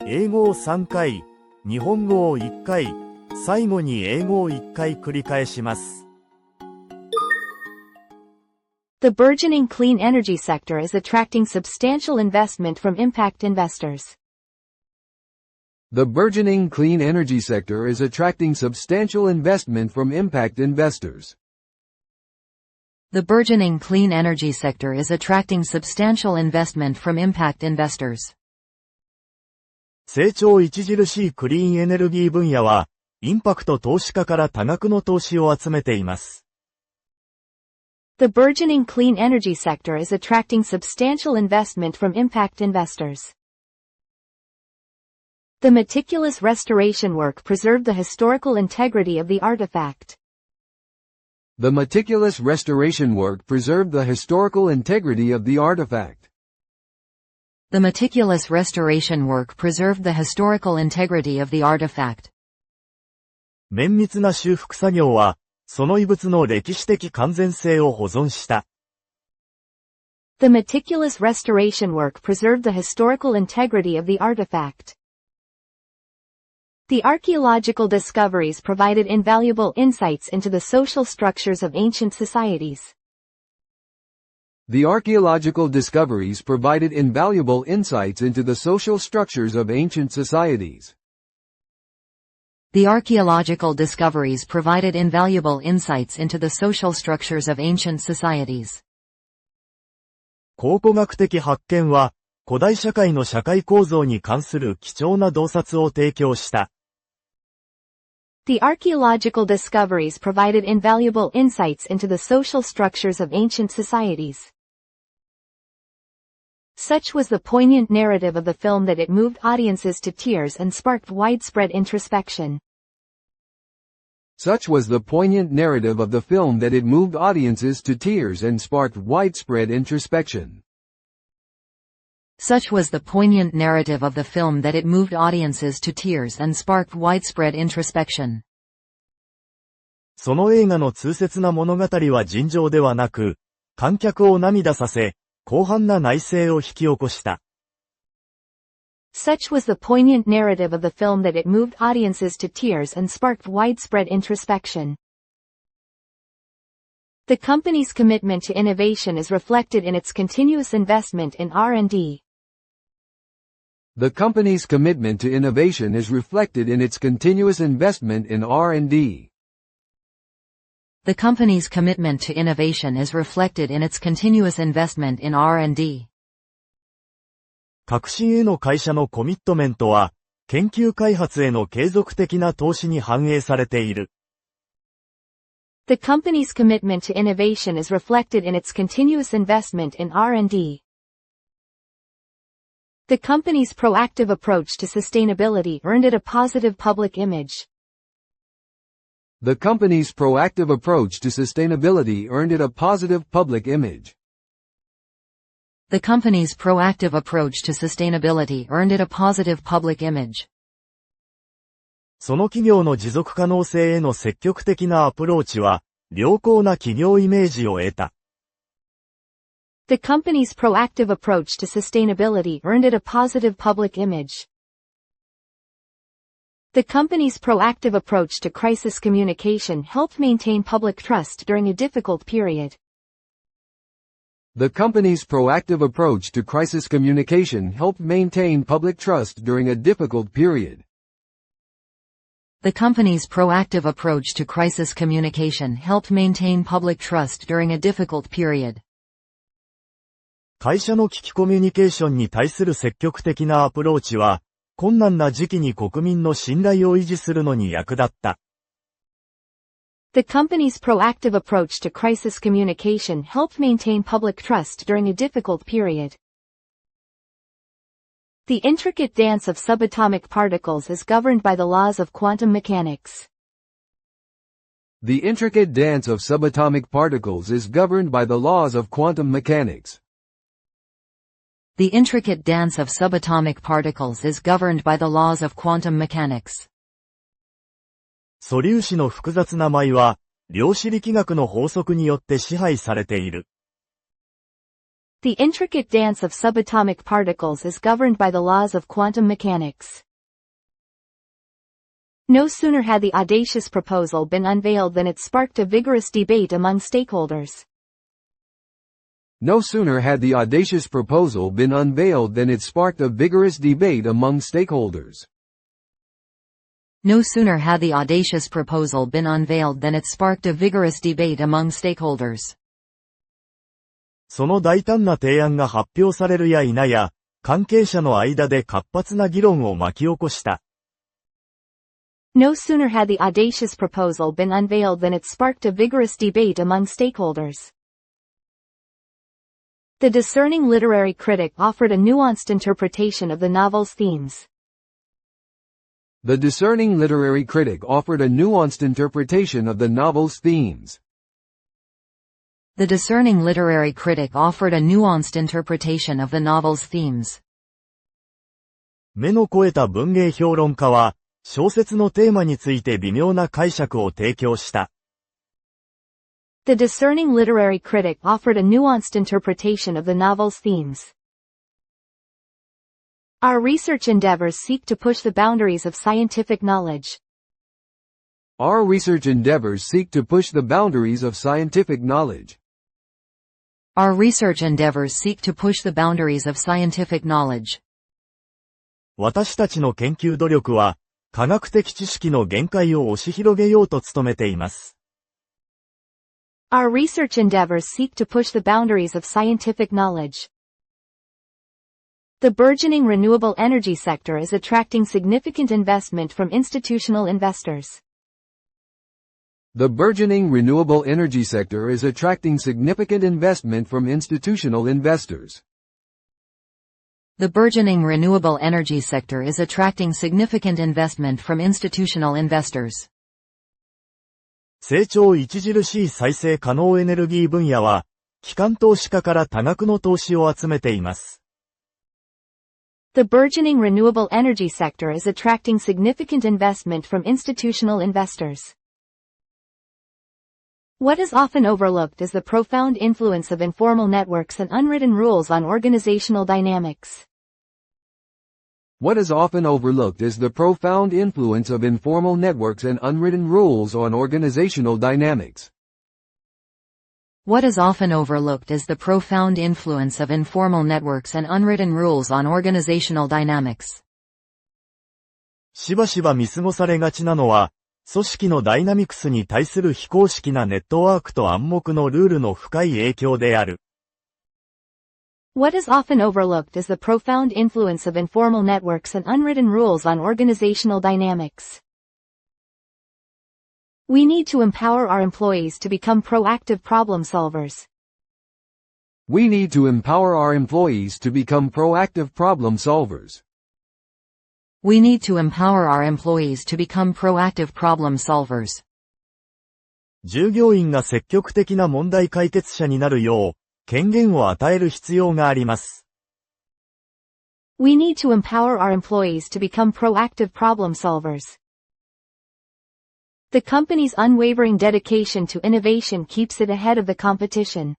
英語を3回、日本語を1回、最後に英語を1回繰り返します。The burgeoning clean energy sector is attracting substantial investment from impact investors. The burgeoning clean energy sector is attracting substantial investment from impact investors. The burgeoning clean energy sector is attracting substantial investment from impact investors. 成長著しいクリーンエネルギー分野は、インパクト投資家から多額の投資を集めています。The burgeoning clean energy sector is attracting substantial investment from impact investors. The meticulous restoration work preserved the historical integrity of the artifact. The meticulous restoration work preserved the historical integrity of the artifact. The meticulous restoration work preserved the historical integrity of the artifact. 綿密な修復作業は、その遺物の歴史的完全性を保存した。The meticulous restoration work preserved the historical integrity of the artifact. The archaeological discoveries provided invaluable insights into the social structures of ancient societies. The archaeological discoveries provided invaluable insights into the social structures of ancient societies. The archaeological discoveries provided invaluable insights into the social structures of ancient societies. 考古学的発見は、古代社会の社会構造に関する貴重な洞察を提供した。The archaeological discoveries provided invaluable insights into the social structures of ancient societies. Such was the poignant narrative of the film that it moved audiences to tears and sparked widespread introspection. Such was the poignant narrative of the film that it moved audiences to tears and sparked widespread introspection. Such was the poignant narrative of the film that it moved audiences to tears and sparked widespread introspection. その映画の痛切な物語は尋常ではなく、観客を涙させ、広範な内省を引き起こした。Such was the poignant narrative of the film that it moved audiences to tears and sparked widespread introspection. The company's commitment to innovation is reflected in its continuous investment in R&D. The company's commitment to innovation is reflected in its continuous investment in R&D. The company's commitment to innovation is reflected in its continuous investment in R&D. 革新への会社のコミットメントは、研究開発への継続的な投資に反映されている。The company's commitment to innovation is reflected in its continuous investment in R&D. The company's proactive approach to sustainability earned it a positive public image. The company's proactive approach to sustainability earned it a positive public image. The company's proactive approach to sustainability earned it a positive public image. その企業の持続可能性への積極的なアプローチは、良好な企業イメージを得た。The company's proactive approach to sustainability earned it a positive public image. The company's proactive approach to crisis communication helped maintain public trust during a difficult period. The company's proactive approach to crisis communication helped maintain public trust during a difficult period. The company's proactive approach to crisis communication helped maintain public trust during a difficult period. 会社の危機コミュニケーションに対する積極的なアプローチは、困難な時期に国民の信頼を維持するのに役立った。The company's proactive approach to crisis communication helped maintain public trust during a difficult period. The intricate dance of subatomic particles is governed by the laws of quantum mechanics. The intricate dance of subatomic particles is governed by the laws of quantum mechanics. The intricate dance of subatomic particles is governed by the laws of quantum mechanics. 素粒子の複雑な舞は、量子力学の法則によって支配されている。The intricate dance of subatomic particles is governed by the laws of quantum mechanics. No sooner had the audacious proposal been unveiled than it sparked a vigorous debate among stakeholders. No sooner had the audacious proposal been unveiled than it sparked a vigorous debate among stakeholders. No sooner had the audacious proposal been unveiled than it sparked a vigorous debate among stakeholders. その大胆な提案が発表されるや否や、関係者の間で活発な議論を巻き起こした。No sooner had the audacious proposal been unveiled than it sparked a vigorous debate among stakeholders. The discerning literary critic offered a nuanced interpretation of the novel's themes. The discerning literary critic offered a nuanced interpretation of the novel's themes. The discerning literary critic offered a nuanced interpretation of the novel's themes. 目の肥えた文芸評論家は、小説のテーマについて微妙な解釈を提供した。The discerning literary critic offered a nuanced interpretation of the novel's themes. Our research endeavors seek to push the boundaries of scientific knowledge. Our research endeavors seek to push the boundaries of scientific knowledge. Our research endeavors seek to push the boundaries of scientific knowledge. 私たちの研究努力は、科学的知識の限界を押し広げようと努めています。Our research endeavors seek to push the boundaries of scientific knowledge. The burgeoning renewable energy sector is attracting significant investment from institutional investors. The burgeoning renewable energy sector is attracting significant investment from institutional investors. The burgeoning renewable energy sector is attracting significant investment from institutional investors. 成長著しい再生可能エネルギー分野は、機関投資家から多額の投資を集めています。The burgeoning renewable energy sector is attracting significant investment from institutional investors. What is often overlooked is the profound influence of informal networks and unwritten rules on organizational dynamics. What is often overlooked is the profound influence of informal networks and unwritten rules on organizational dynamics. What is often overlooked is the profound influence of informal networks and unwritten rules on organizational dynamics. しばしば見過ごされがちなのは、組織のダイナミクスに対する非公式なネットワークと暗黙のルールの深い影響である。What is often overlooked is the profound influence of informal networks and unwritten rules on organizational dynamics. We need to empower our employees to become proactive problem solvers. We need to empower our employees to become proactive problem solvers. We need to empower our employees to become proactive problem solvers. 従業員が積極的な問題解決者になるよう、権限を与える必要があります。We need to empower our employees to become proactive problem solvers. The company's unwavering dedication to innovation keeps it ahead of the competition.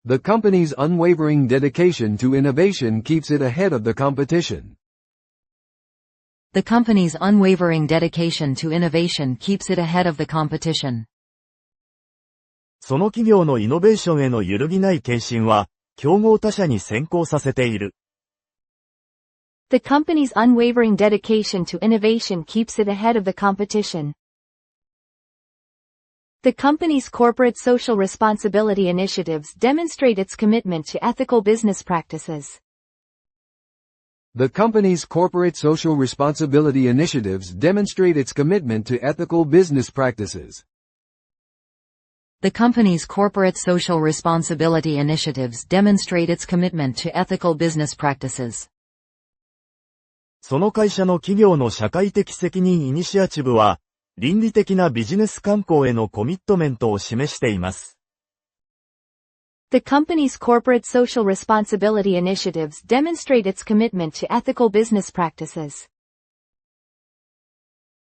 The company's unwavering dedication to innovation keeps it ahead of the competition. The company's unwavering dedication to innovation keeps it ahead of the competition. その企業のイノベーションへの揺るぎない献身は、競合他社に先行させている。The company's unwavering dedication to innovation keeps it ahead of the competition. The company's corporate social responsibility initiatives demonstrate its commitment to ethical business practices. The company's corporate social responsibility initiatives demonstrate its commitment to ethical business practices. The company's corporate social responsibility initiatives demonstrate its commitment to ethical business practices. その会社の企業の社会的責任イニシアチブは、倫理的なビジネス慣行へのコミットメントを示しています。The company's corporate social responsibility initiatives demonstrate its commitment to ethical business practices.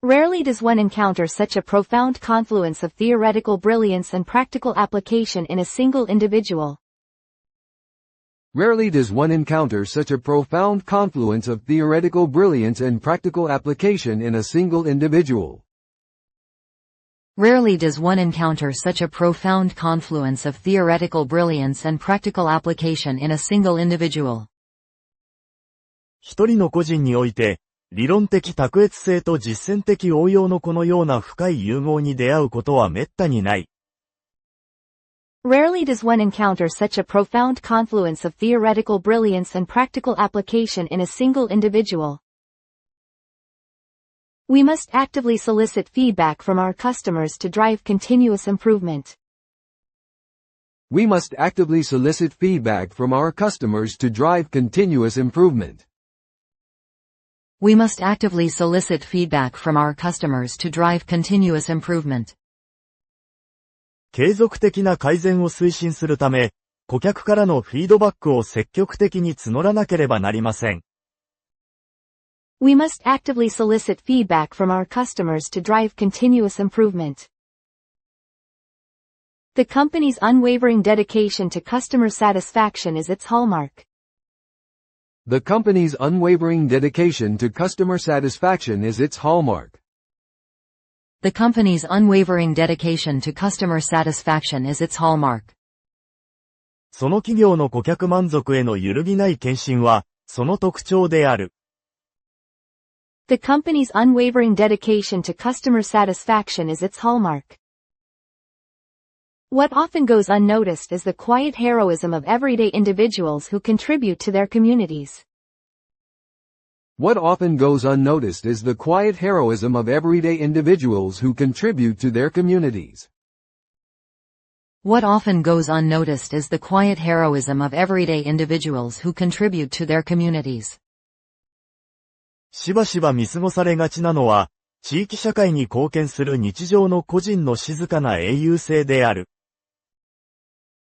Rarely does one encounter such a profound confluence of theoretical brilliance and practical application in a single individual. Rarely does one encounter such a profound confluence of theoretical brilliance and practical application in a single individual. Rarely does one encounter such a profound confluence of theoretical brilliance and practical application in a single individual. 一人の個人において、理論的卓越性と実践的応用のこのような深い融合に出会うことは滅多にない。Rarely does one encounter such a profound confluence of theoretical brilliance and practical application in a single individual. We must actively solicit feedback from our customers to drive continuous improvement. We must actively solicit feedback from our customers to drive continuous improvement. We must actively solicit feedback from our customers to drive continuous improvement. 継続的な改善を推進するため、顧客からのフィードバックを積極的に募らなければなりません。We must actively solicit feedback from our customers to drive continuous improvement. The company's unwavering dedication to customer satisfaction is its hallmark. The company's unwavering dedication to customer satisfaction is its hallmark. The company's unwavering dedication to customer satisfaction is its hallmark. その企業の顧客満足への揺るぎない献身は、その特徴である。The company's unwavering dedication to customer satisfaction is its hallmark. What often goes unnoticed is the quiet heroism of everyday individuals who contribute to their communities. What often goes unnoticed is the quiet heroism of everyday individuals who contribute to their communities. What often goes unnoticed is the quiet heroism of everyday individuals who contribute to their communities. しばしば見過ごされがちなのは、地域社会に貢献する日常の個人の静かな英雄性である。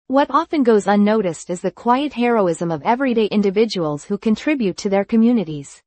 What often goes unnoticed is the quiet heroism of everyday individuals who contribute to their communities.